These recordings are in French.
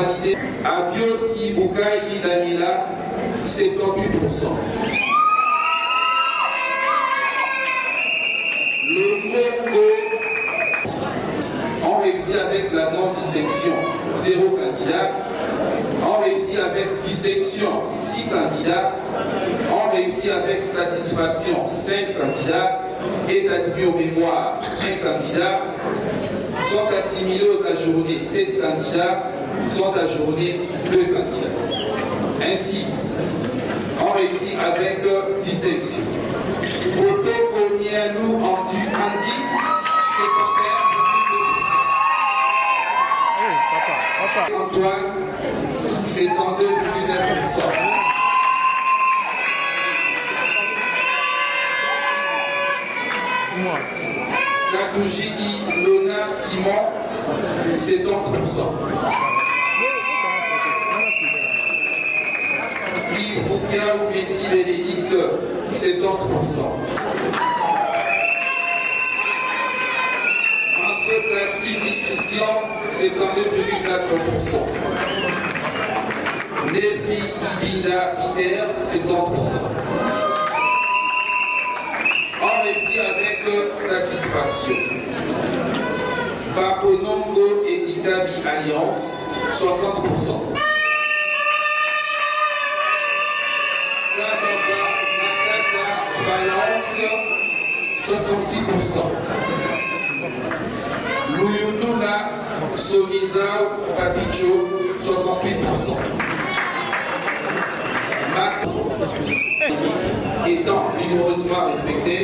validé. Abiosi Bukai Daniela, 78%. Le Congo ont réussi avec la non-distinction, 0 candidat. On réussit avec distinction 6 candidats, on réussit avec satisfaction 5 candidats, est admis aux mémoires 1 candidat, sont assimilés aux ajournés 7 candidats, sont ajournés 2 candidats. Ainsi, on réussit avec distinction. Poto Komianou Andi, Antoine, 72,9%. Katoujiki Lona Simon, 70%. Puis Foukia ou Messi Bénédicte, 70%. Placide Christian, 72,4%. Nefi Ibina Peter, 70%. On réussit avec satisfaction. Paponongo et Ditabi Alliance, 60%. Kababa Matata Balance, 66%. Louyounoula, Soniza, Papicho, 68%. Max, étant rigoureusement respecté,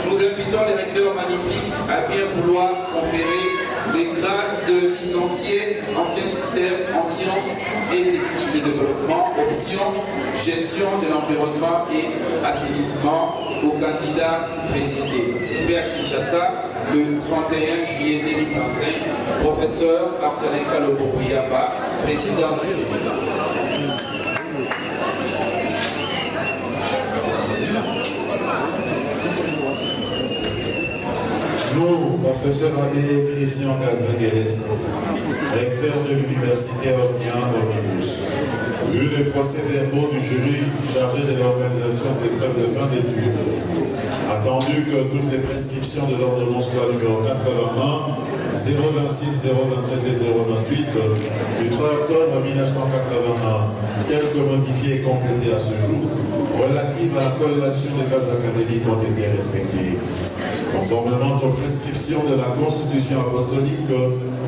nous invitons les recteurs magnifiques à bien vouloir conférer les grades de licencié, ancien système en sciences et techniques de développement, option, gestion de l'environnement et assainissement aux candidats précités. Fait à Kinshasa, le 31 juillet 2025, professeur Marcelin Kalobo-Bouyaba, président du jury. Nous, professeur Abbé Christian Gazangueles, recteur de l'université Ornian Omnibus, vu les procès-verbaux du jury chargé de l'organisation des épreuves de fin d'études, attendu que toutes les prescriptions de l'ordonnance loi numéro 81, 026, 027 et 028 du 3 octobre 1981, telles que modifiées et complétées à ce jour, relatives à la corrélation des grades académiques ont été respectées. Conformément aux prescriptions de la Constitution apostolique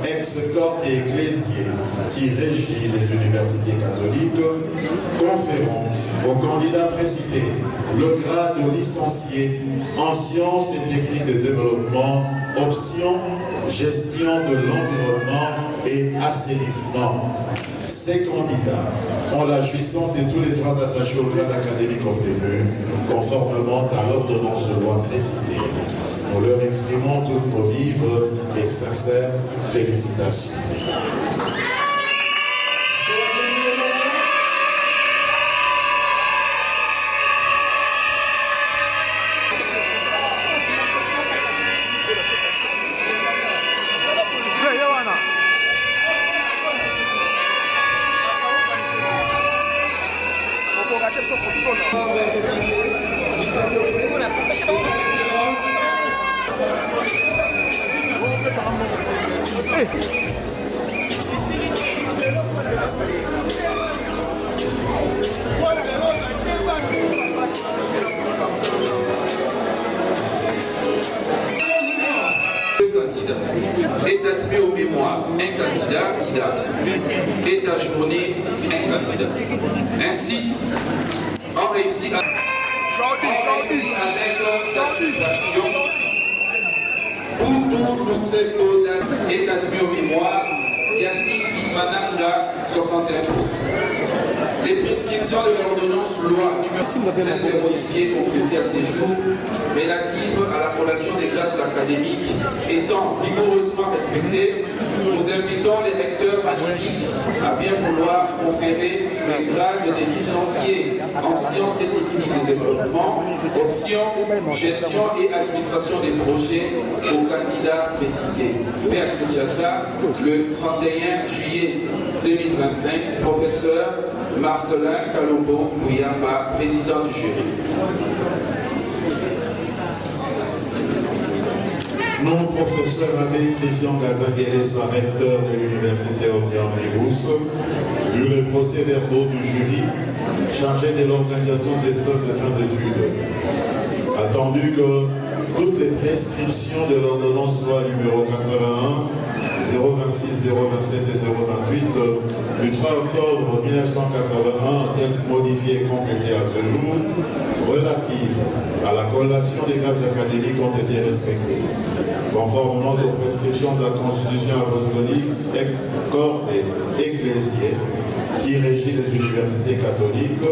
ex-corde et ecclésiée qui régit les universités catholiques, conférons aux candidats précités le grade de licencié en sciences et techniques de développement, option gestion de l'environnement et assainissement. Ces candidats ont la jouissance de tous les droits attachés au grade académique obtenu, conformément à l'ordonnance de loi précitée. Nous leur exprimons toutes nos vives et sincères félicitations. Est admis aux mémoires un candidat, est ajourné un candidat. Ainsi, on réussit avec satisfaction. Poutou Lusebo est admis aux mémoires, Siasifi Mananga, 61%. Les prescriptions de l'ordonnance loi numéro telles que modifiées complétées à ces jours relatives à la collation des grades académiques étant rigoureusement respectées, nous invitons les recteurs magnifiques à bien vouloir conférer le grade de licencié en sciences et techniques de développement, option gestion et administration des projets aux candidats précités. Fait à Kinshasa le 31 juillet 2025, professeur Marcelin Kalombo Mouyamba, président du jury. Nom professeur Abbé Christian Gazangueles, recteur de l'Université Omnium-Nibous, vu les procès-verbaux du jury chargé de l'organisation d'épreuves de fin d'études. Attendu que toutes les prescriptions de l'ordonnance loi numéro 81, 026, 027 et 028 du 3 octobre 1981, telles modifiées et complétées à ce jour, relatives à la collation des grades académiques ont été respectées, conformément aux prescriptions de la Constitution apostolique ex corde ecclésiae qui régit les universités catholiques,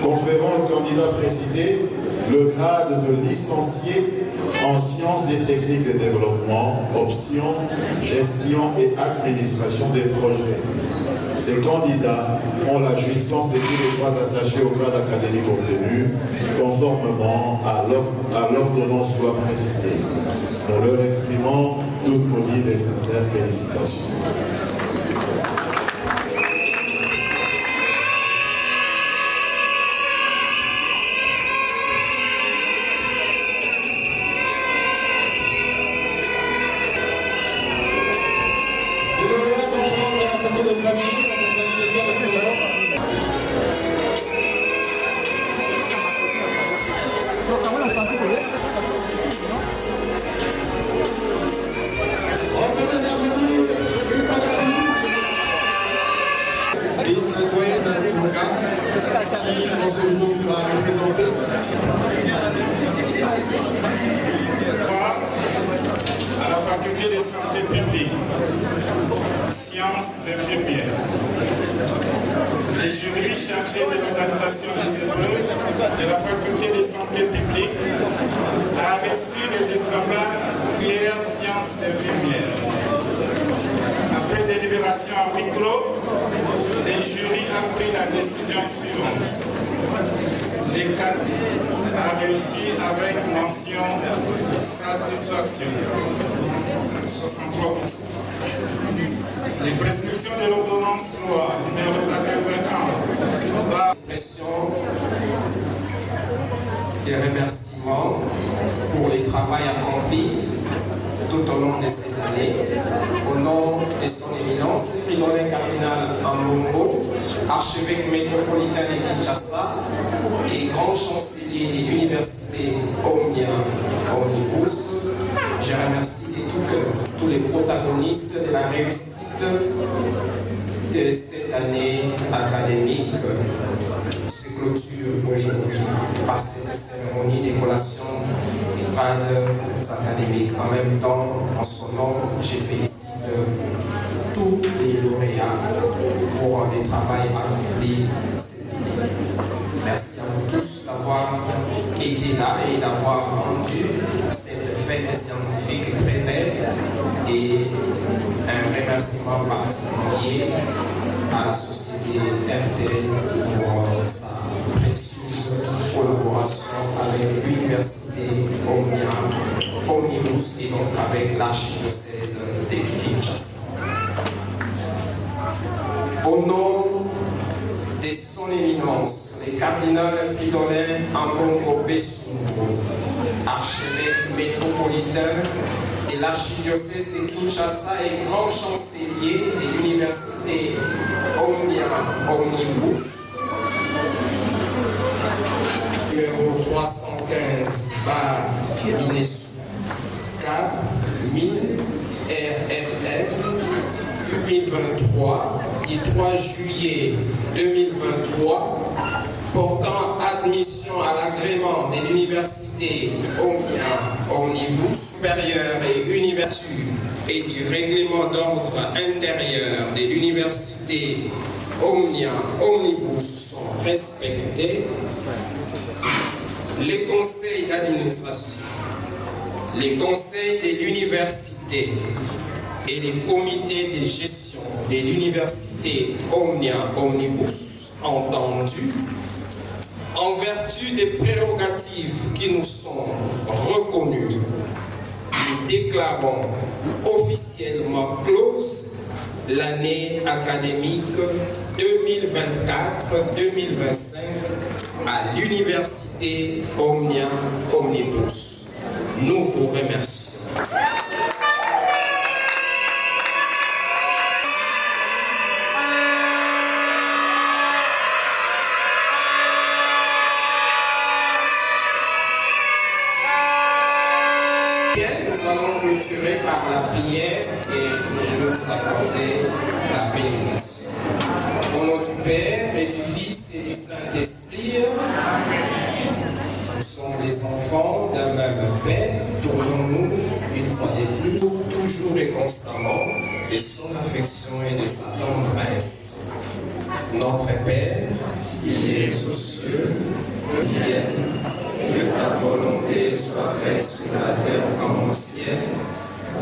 conférant au candidat précité le grade de licencié en sciences des techniques de développement, option, gestion et administration des projets. Ces candidats ont la jouissance de tous les droits attachés au grade académique obtenu, conformément à l'ordonnance loi précitée. Nous leur exprimons toutes nos vives et sincères félicitations. qui en ce jour sera représenté. À la faculté de santé publique, sciences infirmières. Les jurys chargés de l'organisation des épreuves de la faculté de santé publique a reçu les examens hier sciences infirmières. Après délibération à huis clos, les jurys ont pris la décision suivante. Les candidats ont réussi avec mention satisfaction, 63%. Les prescriptions de l'ordonnance loi numéro 81 par expression des remerciements pour le travail accompli tout au long de cette année, au nom de son éminence, Fridolin Cardinal Ambongo, archevêque métropolitain de Kinshasa et grand chancelier de l'université Omnium-Nibous. Je remercie de tout cœur tous les protagonistes de la réussite de cette année académique se clôture aujourd'hui par cette cérémonie de collation des grades académiques. En même temps, en son nom, je félicite tous les lauréats pour le travail accompli cette année. Merci à vous tous d'avoir été là et d'avoir rendu cette fête scientifique très belle, et un remerciement particulier à la société RTL pour sa précieuse collaboration avec l'université Omnibus et donc avec l'archidiocèse de Kinshasa. Au nom de son éminence, le cardinal Fridolin Ambongo Bessungo, archevêque métropolitain de l'archidiocèse de Kinshasa et grand chancelier de l'université Omnibus, numéro 315 bar Minesou 4 1000 RRF 2023 du 3 juillet 2023 portant admission à l'agrément de l'université Omnibus supérieure et université et du règlement d'ordre intérieur de l'université Omnibus sont respectés, les conseils d'administration, les conseils de l'université et les comités de gestion de l'université Omnibus entendus, en vertu des prérogatives qui nous sont reconnues, nous déclarons officiellement close l'année académique 2024-2025 à l'Université Omnia Omnibus. Nous vous remercions. Nous allons clôturer par la prière et je vais vous accorder la bénédiction. Au nom du Père et du Fils et du Saint-Esprit, nous sommes les enfants d'un même Père. Tournons-nous une fois de plus, toujours et constamment, de son affection et de sa tendresse. Notre Père, qui es aux cieux, vienne. Que ta volonté soit faite sur la terre comme au ciel.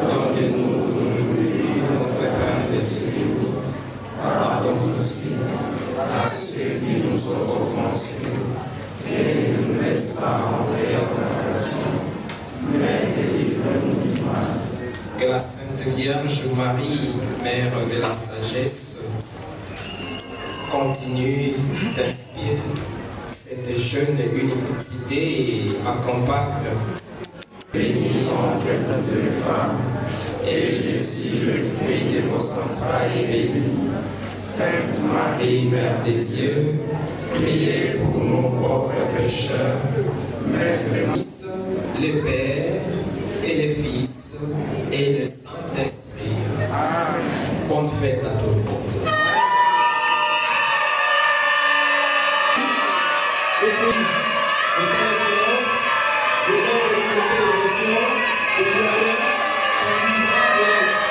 Donne-nous aujourd'hui notre pain de ce jour. Pardonne aussi à ceux qui nous ont offensés. Et ne nous laisse pas entrer en tentation, mais délivre-nous du mal. Que la Sainte Vierge Marie, Mère de la sagesse, continue d'inspirer cette jeune université et accompagne. Bénie entre toutes les femmes, et Jésus, le fruit de vos entrailles, est béni. Sainte Marie, Mère de Dieu, priez pour nous pauvres pécheurs, maintenant, le Père et le Fils et le Saint-Esprit. Bonne fête à tout le monde. Son Excellence, le maire du comité de gestion et de la maire, s'en suivra le reste.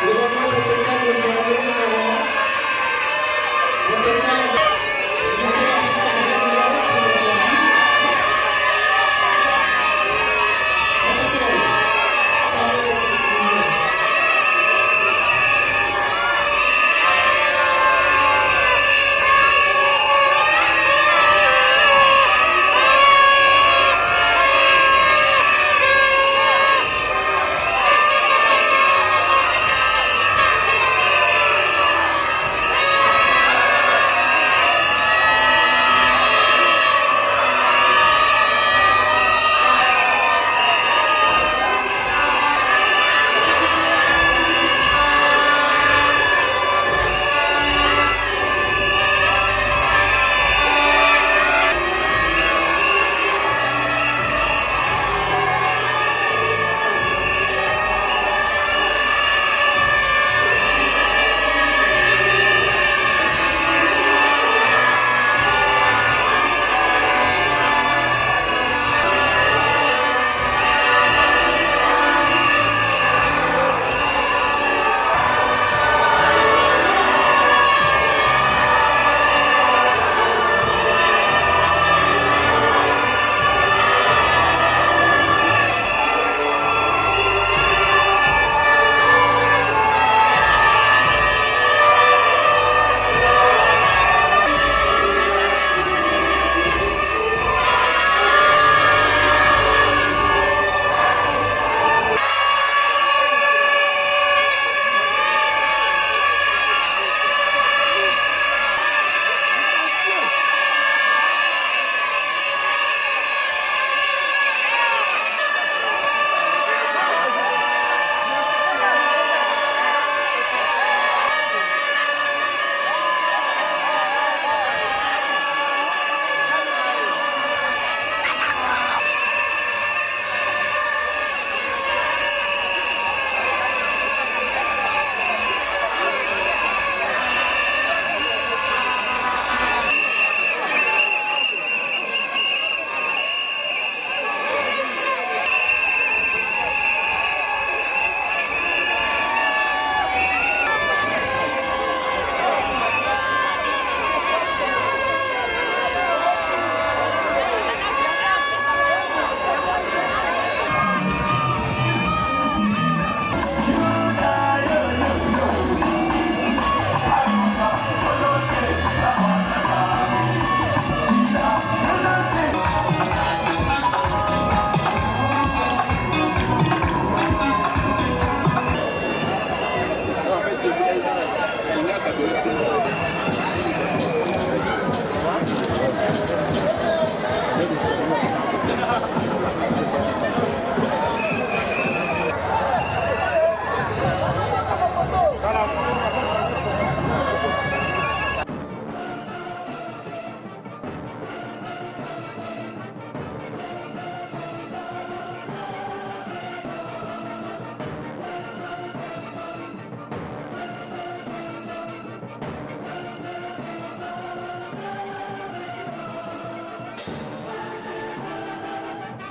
Le protocole de fermer avant. Le protocole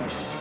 Merci.